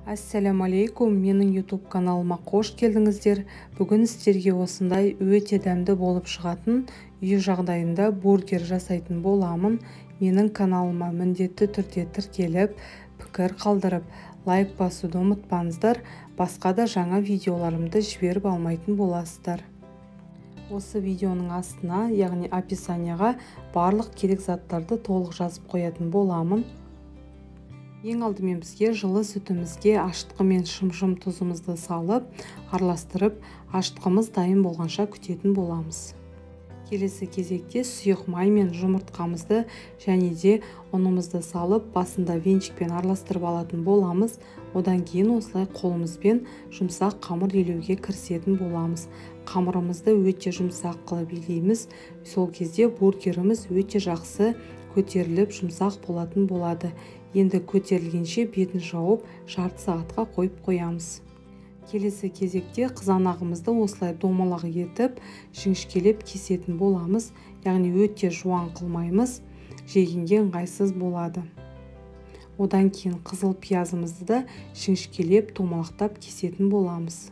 Ассаламу алейкум, менің YouTube каналыма қош келдіңіздер. Бүгін сіздерге осындай өте дәмді болып шығатын үй жағдайында бургер жасайтын боламын. Менің каналыма міндетті түрде тіркеліп, пікір қалдырып, лайк басуды ұмытпаңыздар. Басқа да жаңа видеоларымды жіберіп алмайтын боласыздар. Осы видеоның астына, яғни описанияға барлық керек заттарды толық жазып қоятын боламын. Ең алдымен бізге жылы сүтімізге ашытқы мен шым-шым тұзымызды салып, араластырып, ашытқымыз дайын болғанша күтетін боламыз. Келесі кезекте сұйық май мен жұмыртқамызды және де ұнымызды салып, басында венчикпен араластырып алатын боламыз. Одан кейін осылай қолымызбен жұмсақ қамыр илеуге кірісетін боламыз. Қамырымызды өте жұмсақ қылып илейміз. Сол кезде бургеріміз өте жақсы көтеріліп, жұмсақ болатын болады. Енді көтерілгенше бетін жауып, жарты сағатқа қойып қоямыз. Келесі кезекте қызанағымызды осылай домалақ етіп, жіңішкелеп кесетін боламыз. Яғни өте жуан қылмаймыз, жегенге ыңғайсыз болады. Одан кейін қызыл пиязымызды да жіңішкелеп, домалақтап кесетін боламыз.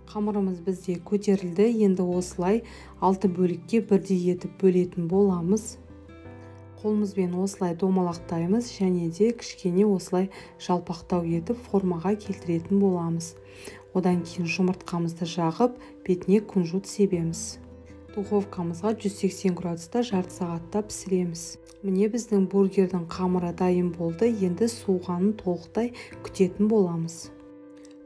Қамырымыз бізде көтерілді. Енді осылай 6 бөлікке бірдей етіп бөлетін боламыз. Қолымызбен осылай домалақтаймыз және де кішкене осылай жалпақтау етіп формаға келтіретін боламыз. Одан кейін жұмыртқамызды жағып, бетіне кунжут себеміз. Духовкамызға 180 градуста жарты сағатта пісіреміз. Міне біздің бургердің қамыры дайын болды. Енді суығанын толықтай күтетін боламыз.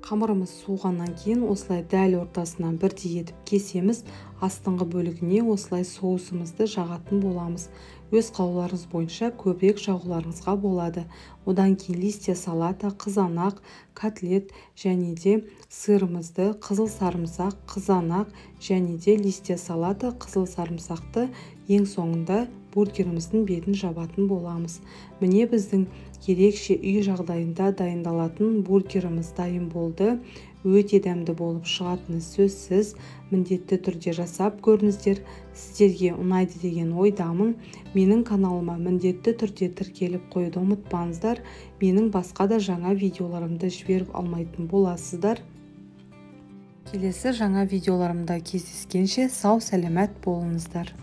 Қамырымыз суығаннан кейін осылай дәл ортасынан бірдей етіп кесеміз. Астыңғы бөлігіне осылай соусымызды жағатын боламыз. Өз қалауларыңыз бойынша көбірек жағуларыңызға болады. Одан кейін листья салата, қызанақ, котлет және де сырымызды, қызыл сарымсақ, қызанақ және де листья салата, қызыл сарымсақты ең соңында бургеріміздің бетін жабатын боламыз. Міне біздің ерекше үй жағдайында дайындалатын бургеріміз дайын болды. Өте дәмді болып шығатыны сөзсіз. Міндетті түрде жасап көріңіздер. Сіздерге ұнайды деген ойдамын. Менің каналыма міндетті түрде тіркеліп қоюды ұмытпаңыздар. Менің басқа да жаңа видеоларымды жіберіп алмайтын боласыздар. Келесі жаңа видеоларымда кездескенше сау саламат болыңыздар.